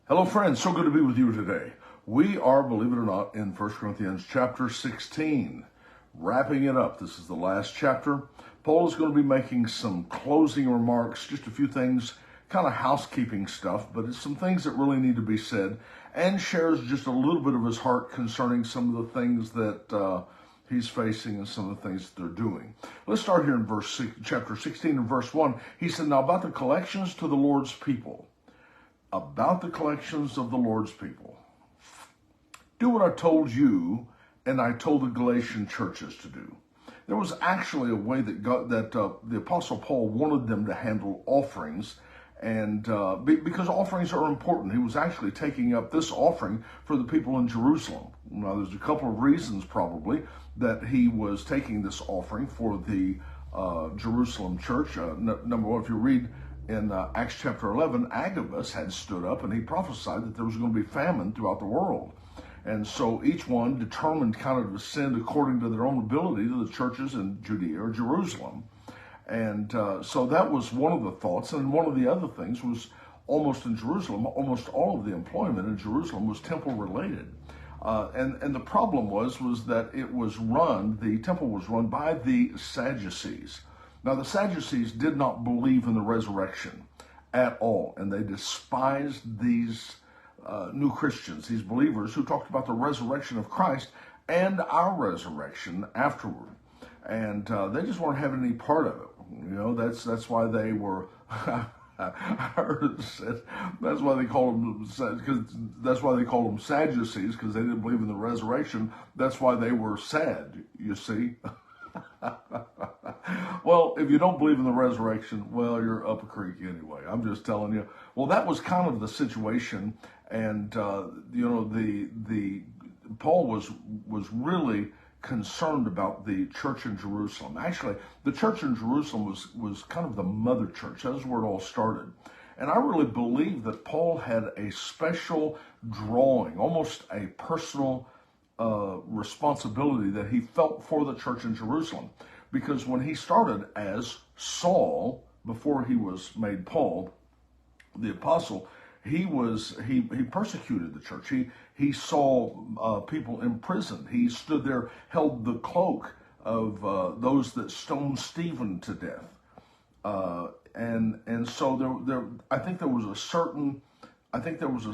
Hello, friends. So good to be with you today. We are, believe it or not, in 1 Corinthians chapter 16, wrapping it up. This is the last chapter. Paul is going to be making some closing remarks, just a few things, kind of housekeeping stuff, but it's some things that really need to be said, and shares just a little bit of his heart concerning some of the things that he's facing and some of the things that they're doing. Let's start here in chapter 16 and verse 1. He said, "Now about the collections to the Lord's people." About the collections of the Lord's people. Do what I told you and I told the Galatian churches to do. There was actually a way that the Apostle Paul wanted them to handle offerings, and because offerings are important. He was actually taking up this offering for the people in Jerusalem. Now, there's a couple of reasons probably that he was taking this offering for the Jerusalem church. Number one, if you read in Acts chapter 11, Agabus had stood up and he prophesied that there was going to be famine throughout the world. And so each one determined kind of to send according to their own ability to the churches in Judea or Jerusalem. And so that was one of the thoughts. And one of the other things was almost in Jerusalem, almost all of the employment in Jerusalem was temple related. And the problem was that the temple was run by the Sadducees. Now, the Sadducees did not believe in the resurrection at all, and they despised these new Christians, these believers who talked about the resurrection of Christ and our resurrection afterward. And they just weren't having any part of it. You know, that's why they were. I heard it said that's why they call them Sadducees, because they didn't believe in the resurrection. That's why they were sad. You see. Well, if you don't believe in the resurrection, well, you're up a creek anyway. I'm just telling you. Well, that was kind of the situation, and the Paul was really concerned about the church in Jerusalem. Actually, the church in Jerusalem was kind of the mother church. That's where it all started. And I really believe that Paul had a special drawing, almost a personal responsibility that he felt for the church in Jerusalem. Because when he started as Saul, before he was made Paul, the apostle, he persecuted the church. He saw people imprisoned. He stood there, held the cloak of those that stoned Stephen to death. And so I think there was a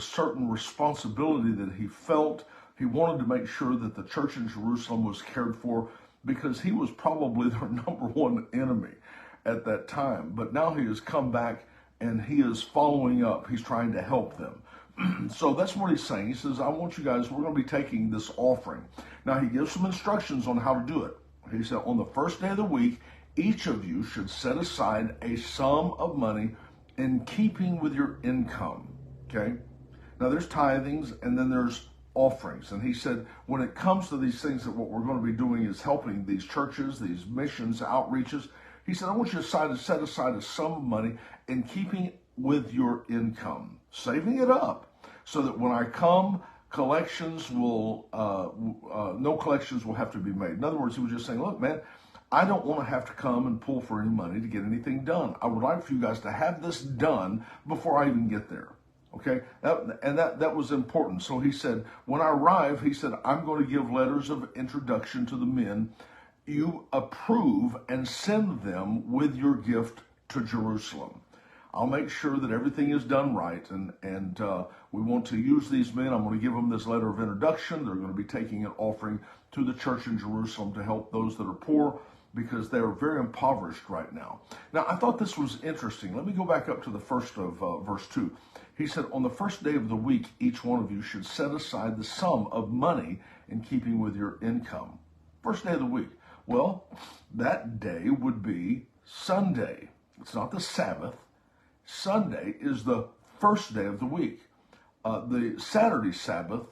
certain responsibility that he felt. He wanted to make sure that the church in Jerusalem was cared for, because he was probably their number one enemy at that time. But now he has come back and he is following up. He's trying to help them. So that's what he's saying. He says, I want you guys, we're going to be taking this offering. Now he gives some instructions on how to do it. He said, on the first day of the week, each of you should set aside a sum of money in keeping with your income. Okay? Now there's tithings and then there's offerings. And he said, when it comes to these things, that what we're going to be doing is helping these churches, these missions, outreaches. He said, I want you to set aside a sum of money in keeping with your income, saving it up, so that when I come, no collections will have to be made. In other words, he was just saying, look, man, I don't want to have to come and pull for any money to get anything done. I would like for you guys to have this done before I even get there. Okay, that was important. So he said, when I arrive, he said, I'm going to give letters of introduction to the men. You approve and send them with your gift to Jerusalem. I'll make sure that everything is done right, and we want to use these men. I'm going to give them this letter of introduction. They're going to be taking an offering to the church in Jerusalem to help those that are poor, because they are very impoverished right now. Now, I thought this was interesting. Let me go back up to the first of verse 2. He said, on the first day of the week, each one of you should set aside the sum of money in keeping with your income. First day of the week. Well, that day would be Sunday. It's not the Sabbath. Sunday is the first day of the week. The Saturday Sabbath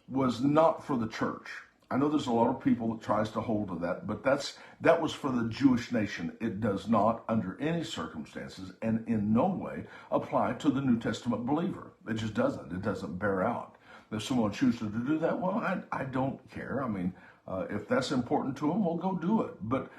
was not for the church. I know there's a lot of people that tries to hold to that, but that was for the Jewish nation. It does not, under any circumstances, and in no way, apply to the New Testament believer. It just doesn't. It doesn't bear out. If someone chooses to do that, well, I don't care. I mean, if that's important to them, well, go do it. But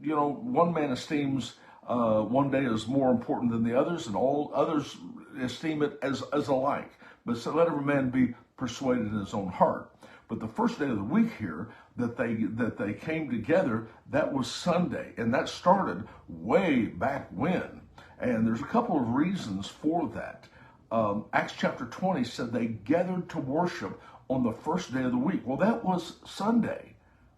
one man esteems one day as more important than the others, and all others esteem it as alike. But so let every man be persuaded in his own heart. But the first day of the week here that they came together, that was Sunday, and that started way back when. And there's a couple of reasons for that. Acts chapter 20 said they gathered to worship on the first day of the week. Well, that was Sunday.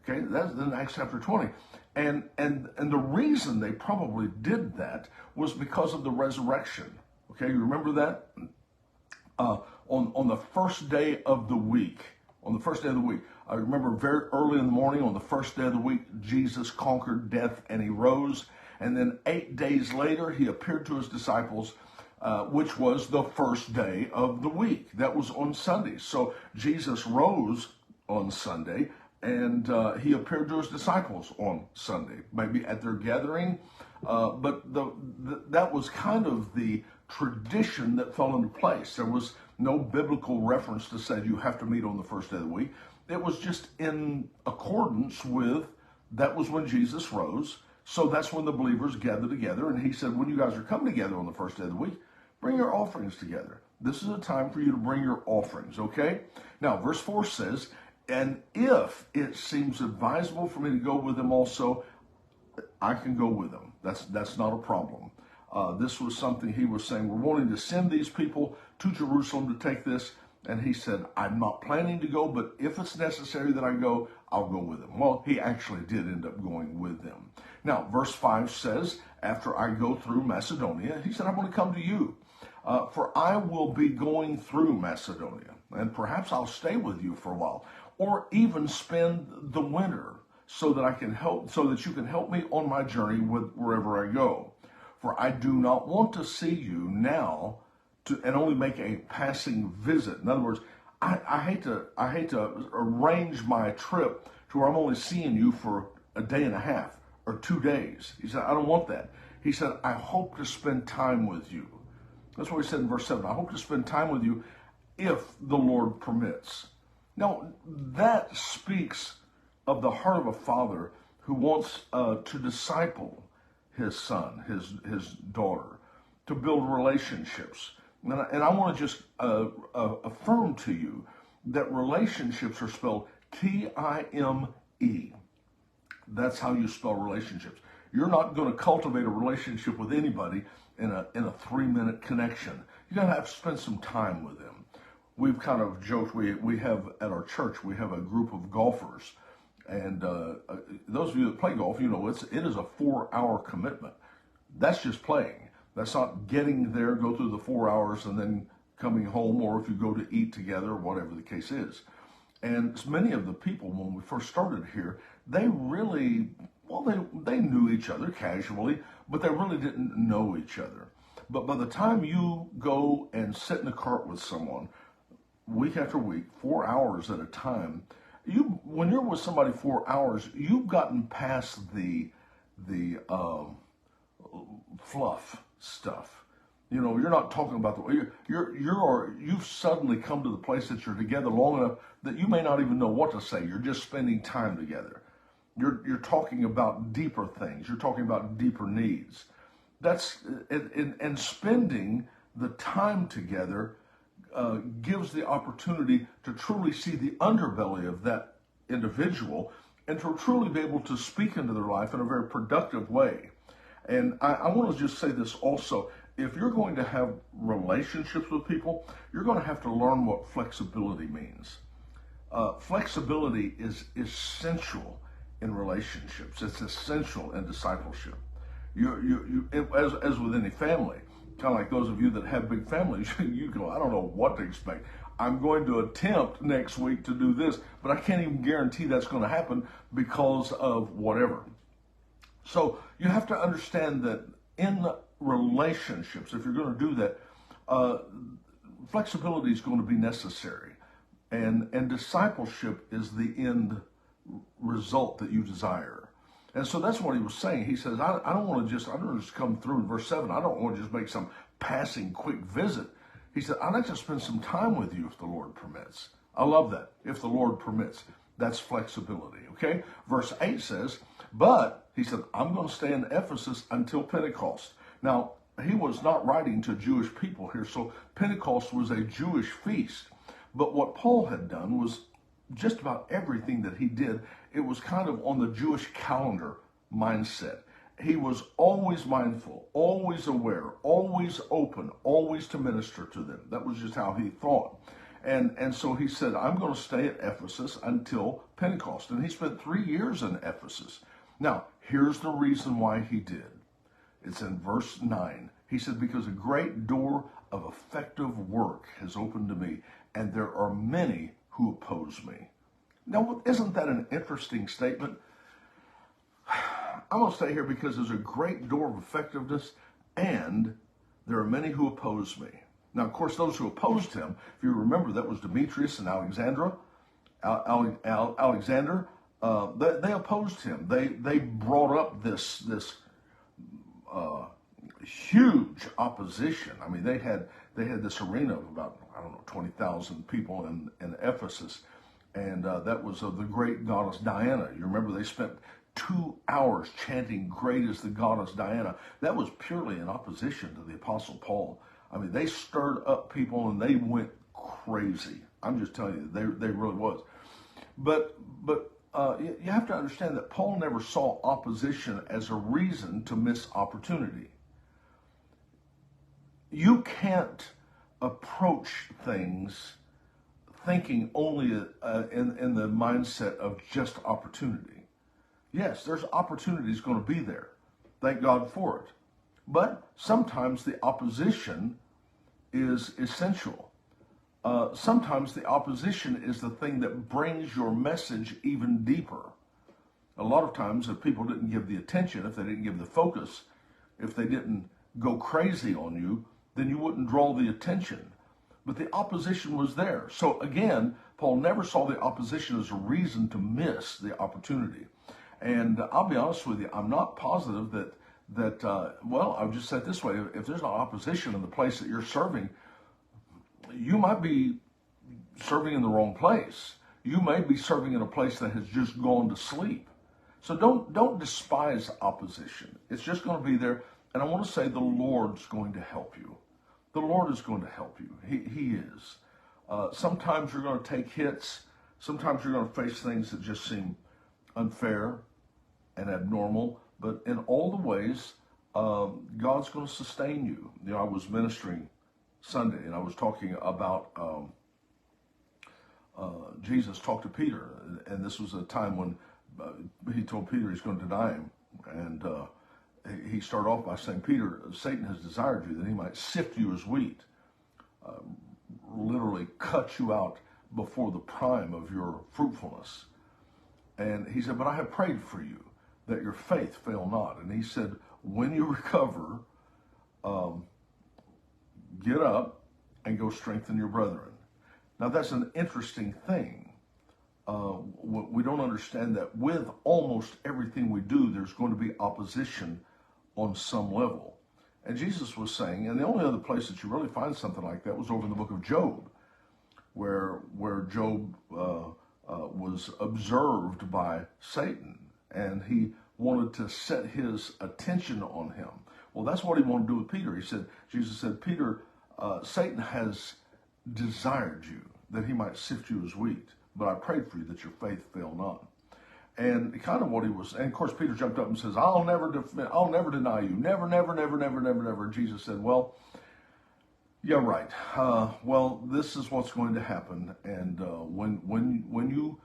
Okay, that's in Acts chapter 20. And the reason they probably did that was because of the resurrection. Okay, you remember that? On the first day of the week, I remember very early in the morning on the first day of the week, Jesus conquered death and he rose. And then 8 days later, he appeared to his disciples, which was the first day of the week. That was on Sunday. So Jesus rose on Sunday, and he appeared to his disciples on Sunday, maybe at their gathering. But that was kind of the tradition that fell into place. There was no biblical reference to say you have to meet on the first day of the week. It was just in accordance with, that was when Jesus rose. So that's when the believers gathered together. And he said, when you guys are coming together on the first day of the week, bring your offerings together. This is a time for you to bring your offerings, okay? Now, verse 4 says, and if it seems advisable for me to go with them also, I can go with them. That's not a problem. This was something he was saying, we're wanting to send these people to Jerusalem to take this. And he said, I'm not planning to go, but if it's necessary that I go, I'll go with them. Well, he actually did end up going with them. Now, verse 5 says, after I go through Macedonia, he said, I'm going to come to you, for I will be going through Macedonia, and perhaps I'll stay with you for a while, or even spend the winter, so that you can help me on my journey wherever I go. For I do not want to see you now and only make a passing visit. In other words, I hate to arrange my trip to where I'm only seeing you for a day and a half or 2 days. He said, I don't want that. He said, I hope to spend time with you. That's what he said in verse 7. I hope to spend time with you if the Lord permits. Now, that speaks of the heart of a father who wants to disciple his son, his daughter, to build relationships. And I want to just affirm to you that relationships are spelled T-I-M-E. That's how you spell relationships. You're not going to cultivate a relationship with anybody in a 3-minute connection. You're going to have to spend some time with them. We've kind of joked, we have at our church, we have a group of golfers. And those of you that play golf, you know, it is a 4-hour commitment. That's just playing. That's not getting there, go through the 4 hours and then coming home, or if you go to eat together, or whatever the case is. And many of the people, when we first started here, they really, they knew each other casually, but they really didn't know each other. But by the time you go and sit in the cart with someone, week after week, 4 hours at a time, when you're with somebody 4 hours, you've gotten past the fluff stuff. You know, you're not talking about you've suddenly come to the place that you're together long enough that you may not even know what to say. You're just spending time together. You're talking about deeper things. You're talking about deeper needs. That's and spending the time together gives the opportunity to truly see the underbelly of that individual and to truly be able to speak into their life in a very productive way. And I want to just say this also. If you're going to have relationships with people, you're going to have to learn what flexibility means. Flexibility is essential in relationships. It's essential in discipleship. As with any family, kind of like those of you that have big families, you go, I don't know what to expect. I'm going to attempt next week to do this, but I can't even guarantee that's going to happen because of whatever. So you have to understand that in relationships, if you're going to do that, flexibility is going to be necessary. And discipleship is the end result that you desire. And so that's what he was saying. He says, I don't want to just come through in verse 7. I don't want to just make some passing quick visit. He said, I'd like to spend some time with you if the Lord permits. I love that. If the Lord permits. That's flexibility, okay? Verse 8 says, but, he said, I'm going to stay in Ephesus until Pentecost. Now, he was not writing to Jewish people here. So Pentecost was a Jewish feast. But what Paul had done was just about everything that he did, it was kind of on the Jewish calendar mindset. He was always mindful, always aware, always open, always to minister to them. That was just how he thought. And so he said, I'm going to stay at Ephesus until Pentecost. And he spent 3 years in Ephesus. Now, here's the reason why he did. It's in verse 9. He said, because a great door of effective work has opened to me, and there are many who oppose me. Now, isn't that an interesting statement? I'm going to stay here because there's a great door of effectiveness, and there are many who oppose me. Now, of course, those who opposed him, if you remember, that was Demetrius and Alexander. They opposed him. They brought up this huge opposition. I mean, they had this arena of about, 20,000 people in Ephesus, and that was of the great goddess Diana. You remember they spent 2 hours chanting, "Great is the goddess Diana." That was purely in opposition to the Apostle Paul. I mean, they stirred up people and they went crazy. I'm just telling you, they really was. But you have to understand that Paul never saw opposition as a reason to miss opportunity. You can't approach things thinking only in the mindset of just opportunity. Yes, there's opportunities going to be there. Thank God for it. But sometimes the opposition is essential. Sometimes the opposition is the thing that brings your message even deeper. A lot of times, if people didn't give the attention, if they didn't give the focus, if they didn't go crazy on you, then you wouldn't draw the attention. But the opposition was there. So again, Paul never saw the opposition as a reason to miss the opportunity. And I'll be honest with you, I'm not positive that I'll just say it this way, if there's not opposition in the place that you're serving, you might be serving in the wrong place. You may be serving in a place that has just gone to sleep. So don't despise opposition. It's just going to be there. And I want to say the Lord's going to help you. The Lord is going to help you. He is. Sometimes you're going to take hits. Sometimes you're going to face things that just seem unfair and abnormal. But in all the ways, God's going to sustain you. You know, I was ministering Sunday, and I was talking about Jesus talked to Peter, and this was a time when he told Peter he's going to deny him. And he started off by saying, Peter, Satan has desired you that he might sift you as wheat, literally cut you out before the prime of your fruitfulness. And he said, but I have prayed for you that your faith fail not. And he said, when you recover, get up and go strengthen your brethren. Now that's an interesting thing. We don't understand that with almost everything we do, there's going to be opposition on some level. And Jesus was saying, and the only other place that you really find something like that was over in the book of Job, where Job was observed by Satan, and he wanted to set his attention on him. Well, that's what he wanted to do with Peter. Jesus said, Peter, Satan has desired you that he might sift you as wheat, but I prayed for you that your faith fail not. And kind of what he was, and of course Peter jumped up and says, I'll never deny you. Never, never, never, never, never, never. And Jesus said, well, yeah, right. Well, this is what's going to happen. And when you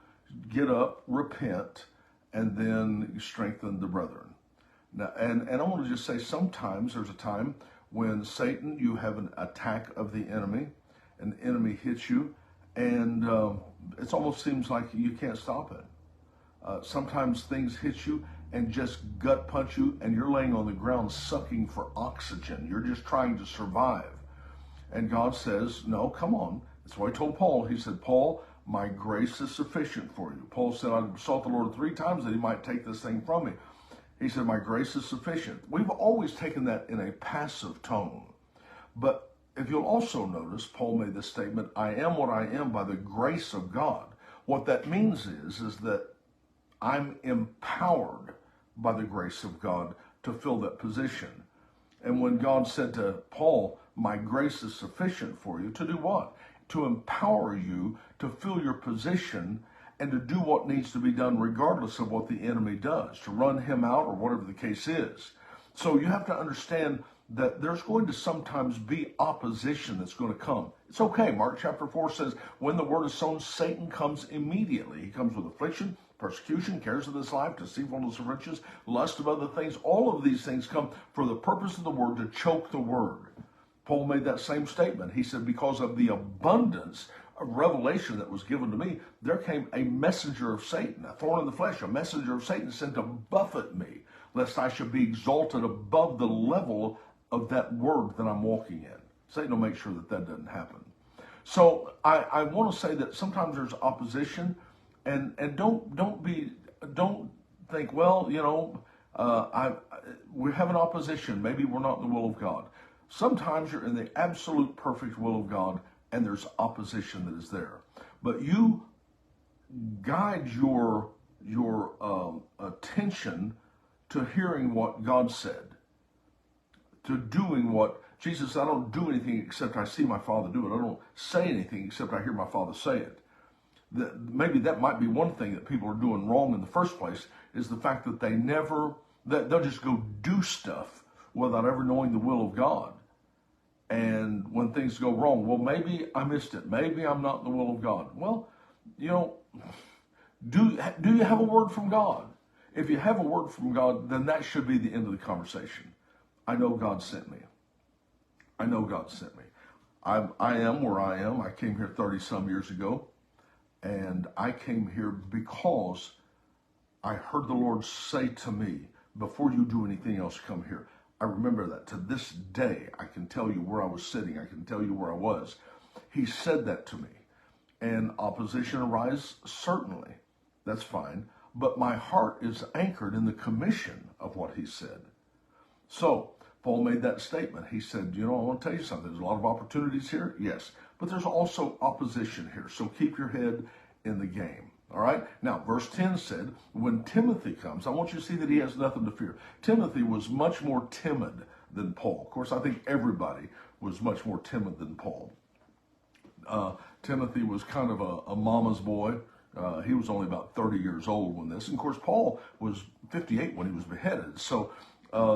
get up, repent, and then strengthen the brethren. Now, and I want to just say, sometimes there's a time when Satan, you have an attack of the enemy, and the enemy hits you, and it almost seems like you can't stop it. Sometimes things hit you and just gut punch you, and you're laying on the ground sucking for oxygen. You're just trying to survive. And God says, no, come on. That's what I told Paul. He said, Paul, my grace is sufficient for you. Paul said, I sought the Lord 3 times that he might take this thing from me. He said, my grace is sufficient. We've always taken that in a passive tone. But if you'll also notice, Paul made this statement, I am what I am by the grace of God. What that means is that I'm empowered by the grace of God to fill that position. And when God said to Paul, my grace is sufficient for you, to do what? To empower you to fill your position and to do what needs to be done regardless of what the enemy does, to run him out or whatever the case is. So you have to understand that there's going to sometimes be opposition that's going to come. It's okay. Mark chapter 4 says, when the word is sown, Satan comes immediately. He comes with affliction, persecution, cares of this life, deceitfulness of riches, lust of other things. All of these things come for the purpose of the word to choke the word. Paul made that same statement. He said, because of the abundance of revelation that was given to me, there came a messenger of Satan, a thorn in the flesh, a messenger of Satan sent to buffet me, lest I should be exalted above the level of that word that I'm walking in. Satan will make sure that that doesn't happen. So I want to say that sometimes there's opposition, and don't think, well, you know, we have an opposition. Maybe we're not in the will of God. Sometimes you're in the absolute perfect will of God, and there's opposition that is there. But you guide your attention to hearing what God said, to doing what Jesus said. I don't do anything except I see my Father do it. I don't say anything except I hear my Father say it. Maybe that might be one thing that people are doing wrong in the first place, is the fact that they'll just go do stuff without ever knowing the will of God. And when things go wrong, well, maybe I missed it. Maybe I'm not in the will of God. Well, you know, do you have a word from God? If you have a word from God, then that should be the end of the conversation. I know God sent me. I know God sent me. I am where I am. I came here 30-some years ago, and I came here because I heard the Lord say to me, before you do anything else, come here. I remember that. To this day, I can tell you where I was sitting. I can tell you where I was. He said that to me. And opposition arises, certainly. That's fine. But my heart is anchored in the commission of what he said. So, Paul made that statement. He said, you know, I want to tell you something. There's a lot of opportunities here. Yes. But there's also opposition here. So keep your head in the game. All right. Now, verse 10 said, when Timothy comes, I want you to see that he has nothing to fear. Timothy was much more timid than Paul. Of course, I think everybody was much more timid than Paul. Timothy was kind of a mama's boy. He was only about 30 years old when this. And of course, Paul was 58 when he was beheaded. So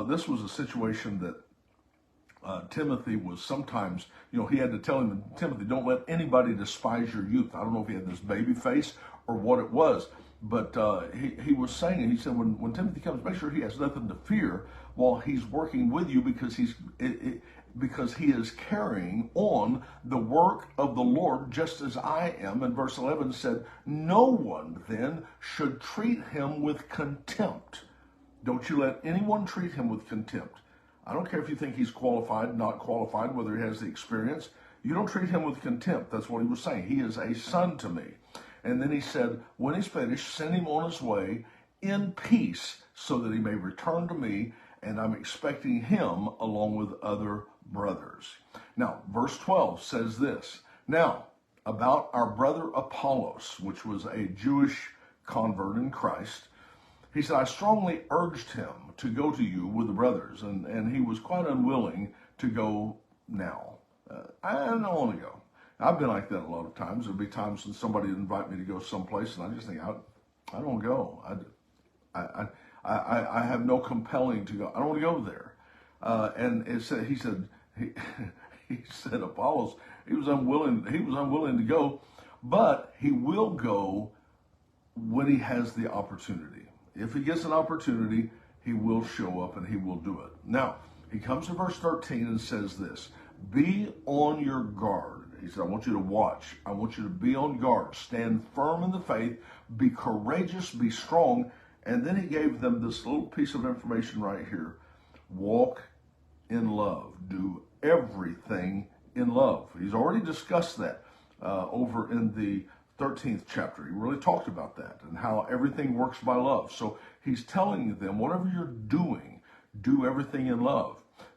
this was a situation that Timothy was sometimes, you know, he had to tell him, Timothy, don't let anybody despise your youth. I don't know if he had this baby face or what it was, but he was saying, he said, when Timothy comes, make sure he has nothing to fear while he's working with you, because he is carrying on the work of the Lord just as I am. And verse 11 said, no one then should treat him with contempt. Don't you let anyone treat him with contempt. I don't care if you think he's qualified, not qualified, whether he has the experience. You don't treat him with contempt. That's what he was saying. He is a son to me. And then he said, when he's finished, send him on his way in peace so that he may return to me. And I'm expecting him along with other brothers. Now, verse 12 says this. Now, about our brother Apollos, which was a Jewish convert in Christ, he said, I strongly urged him to go to you with the brothers, and he was quite unwilling to go now. I don't want to go. I've been like that a lot of times. There'll be times when somebody would invite me to go someplace, and I just think, I don't go. I have no compelling to go. I don't want to go there. And he said Apollos, he was unwilling to go, but he will go when he has the opportunity. If he gets an opportunity, he will show up and he will do it. Now, he comes to verse 13 and says this, be on your guard. He said, I want you to watch. I want you to be on guard. Stand firm in the faith. Be courageous. Be strong. And then he gave them this little piece of information right here. Walk in love. Do everything in love. He's already discussed that over in the 13th chapter. He really talked about that and how everything works by love. So he's telling them, whatever you're doing, do everything in love.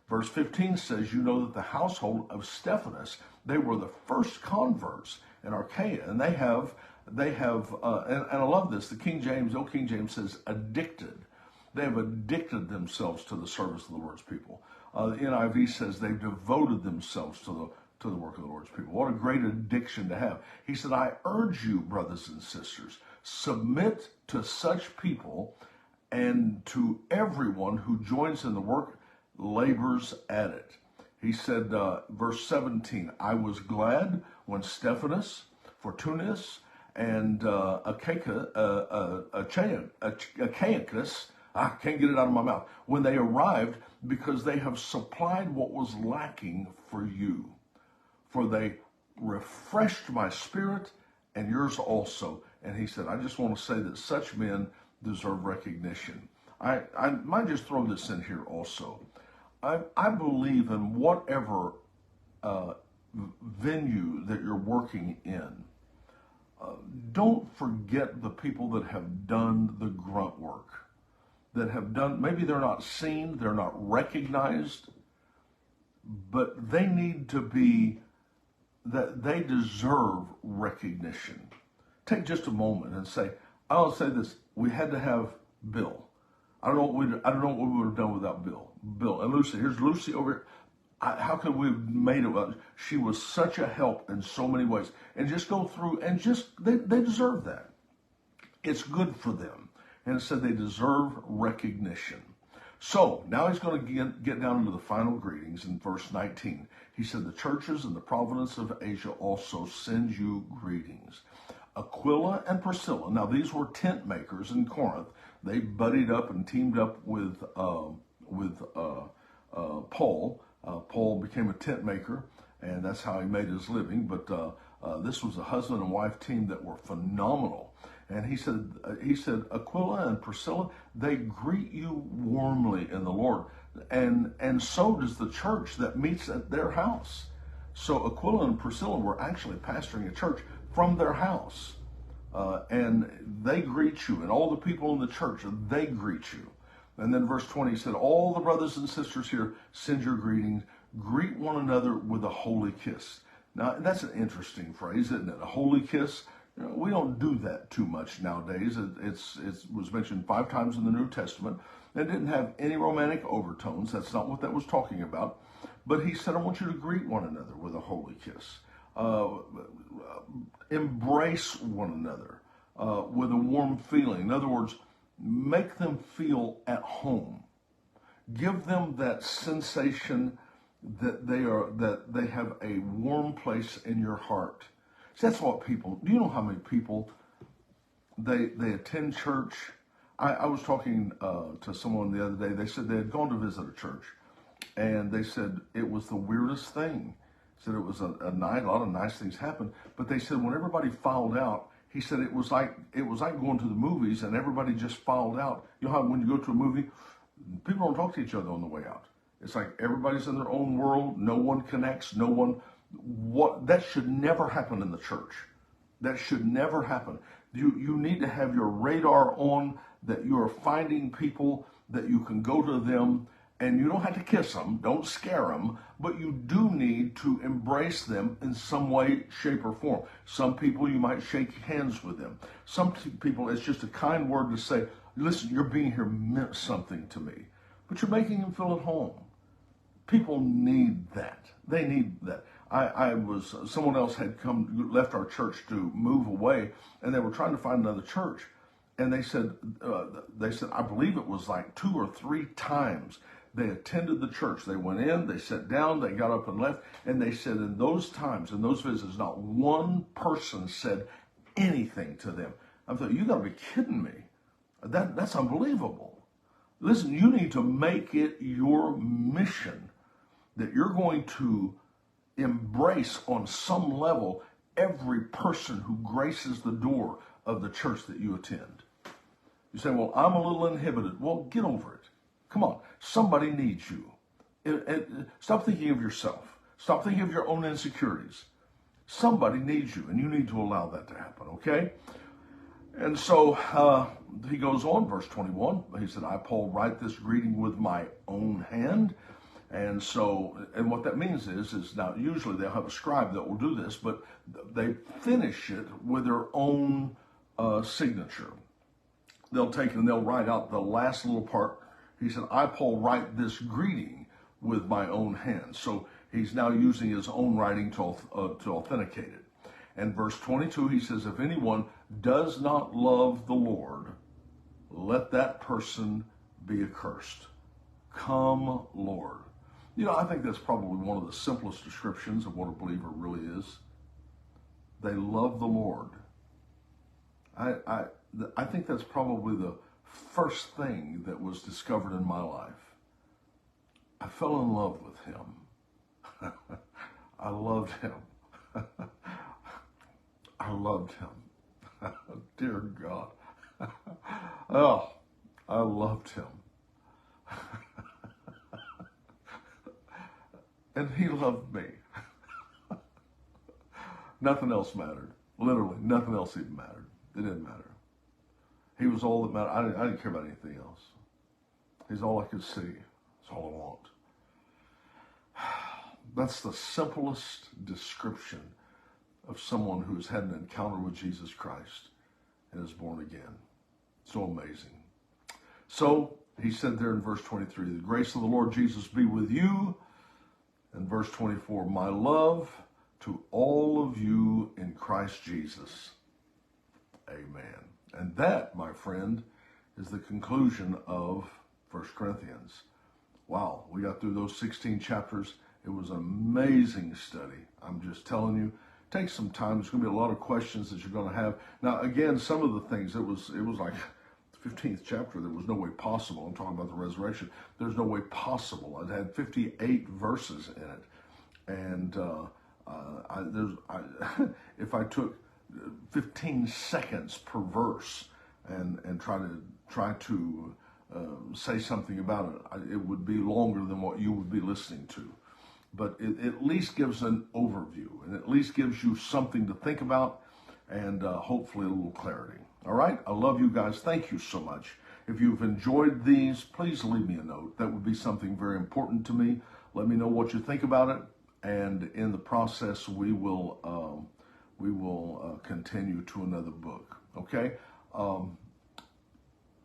Verse 15 says, you know that the household of Stephanas, they were the first converts in Achaia, and they have, and I love this, the King James, King James says addicted. They have addicted themselves to the service of the Lord's people. The NIV says they've devoted themselves to the work of the Lord's people. What a great addiction to have. He said, I urge you, brothers and sisters, submit to such people and to everyone who joins in the work, labors at it. He said, verse 17, I was glad when Stephanus, Fortunus, and Achaicus, I can't get it out of my mouth, when they arrived, because they have supplied what was lacking for you. For they refreshed my spirit and yours also. And he said, I just want to say that such men deserve recognition. I might just throw this in here also. I believe in whatever venue that you're working in, don't forget the people that have done the grunt work, that have done, maybe they're not seen, they're not recognized, but they need to be, that they deserve recognition. Take just a moment and say, I'll say this, we had to have Bill. I don't know what we would have done without Bill. Bill and Lucy. Here's Lucy over here. How could we have made it? She was such a help in so many ways. And just go through and they deserve that. It's good for them. And it said they deserve recognition. So now he's going to get down into the final greetings in verse 19. He said, the churches in the province of Asia also send you greetings. Aquila and Priscilla. Now these were tent makers in Corinth. They buddied up and teamed up with Paul. Paul became a tent maker, and that's how he made his living. But this was a husband and wife team that were phenomenal. And he said, Aquila and Priscilla, they greet you warmly in the Lord, and so does the church that meets at their house. So Aquila and Priscilla were actually pastoring a church from their house. And they greet you, and all the people in the church, they greet you. And then verse 20 said, all the brothers and sisters here send your greetings. Greet one another with a holy kiss. Now, that's an interesting phrase, isn't it? A holy kiss. You know, we don't do that too much nowadays. It was mentioned 5 times in the New Testament. It didn't have any romantic overtones. That's not what that was talking about. But he said, I want you to greet one another with a holy kiss. Embrace one another with a warm feeling. In other words, make them feel at home. Give them that sensation that they have a warm place in your heart. See, that's what people, do you know how many people, they attend church? I was talking to someone the other day. They said they had gone to visit a church, and they said it was the weirdest thing. Said it was a night, a lot of nice things happened, but they said when everybody filed out, he said it was like going to the movies and everybody just filed out. You know how when you go to a movie, people don't talk to each other on the way out. It's like everybody's in their own world. No one connects. No one. That should never happen in the church. That should never happen. You need to have your radar on, that you are finding people that you can go to them. And you don't have to kiss them, don't scare them, but you do need to embrace them in some way, shape, or form. Some people, you might shake hands with them. Some people, it's just a kind word to say, listen, your being here meant something to me. But you're making them feel at home. People need that. They need that. Someone else had left our church to move away, and they were trying to find another church. And they said, I believe it was like 2 or 3 times they attended the church. They went in, they sat down, they got up and left, and they said in those times, in those visits, not one person said anything to them. I thought, you got to be kidding me. That's unbelievable. Listen, you need to make it your mission that you're going to embrace on some level every person who graces the door of the church that you attend. You say, well, I'm a little inhibited. Well, get over it. Come on. Somebody needs you. Stop thinking of yourself. Stop thinking of your own insecurities. Somebody needs you, and you need to allow that to happen, okay? And so he goes on, verse 21. He said, I, Paul, write this greeting with my own hand. And so, and what that means is now usually they'll have a scribe that will do this, but they finish it with their own signature. They'll take it and they'll write out the last little part. He said, I, Paul, write this greeting with my own hands. So he's now using his own writing to authenticate it. And verse 22, he says, if anyone does not love the Lord, let that person be accursed. Come, Lord. You know, I think that's probably one of the simplest descriptions of what a believer really is. They love the Lord. I think that's probably the first thing that was discovered in my life. I fell in love with him. I loved him. I loved him. Dear God. Oh, I loved him. And he loved me. Nothing else mattered. Literally, nothing else even mattered. It didn't matter. He was all that mattered. I didn't care about anything else. He's all I could see. It's all I want. That's the simplest description of someone who's had an encounter with Jesus Christ and is born again. So amazing. So he said there in verse 23, the grace of the Lord Jesus be with you. And verse 24, my love to all of you in Christ Jesus. Amen. And that, my friend, is the conclusion of 1 Corinthians. Wow, we got through those 16 chapters. It was an amazing study. I'm just telling you, take some time. There's going to be a lot of questions that you're going to have. Now, again, some of the things, it was like the 15th chapter, there was no way possible. I'm talking about the resurrection. There's no way possible. It had 58 verses in it. And if I took 15 seconds per verse and try to say something about it, it would be longer than what you would be listening to. But it at least gives an overview and at least gives you something to think about and hopefully a little clarity. All right? I love you guys. Thank you so much. If you've enjoyed these, please leave me a note. That would be something very important to me. Let me know what you think about it. And in the process, we will continue to another book. Okay?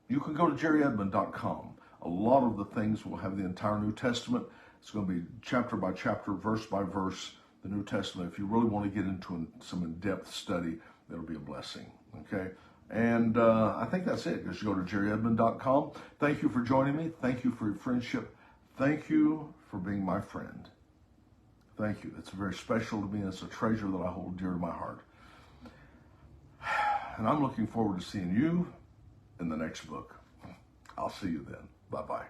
You can go to jerryedmond.com. A lot of the things will have the entire New Testament. It's going to be chapter by chapter, verse by verse, the New Testament. If you really want to get into some in-depth study, that'll be a blessing. Okay? And I think that's it. Just go to jerryedmond.com. Thank you for joining me. Thank you for your friendship. Thank you for being my friend. Thank you. It's very special to me, and it's a treasure that I hold dear to my heart. And I'm looking forward to seeing you in the next book. I'll see you then. Bye-bye.